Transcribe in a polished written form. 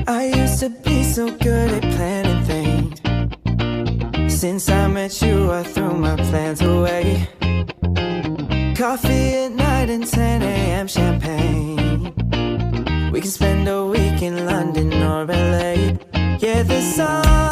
I used to be so good at planning things. Since I met you, I threw my plans away. Coffee at night and 10 a.m. champagne. We can spend a week in London or LA. Yeah, the sun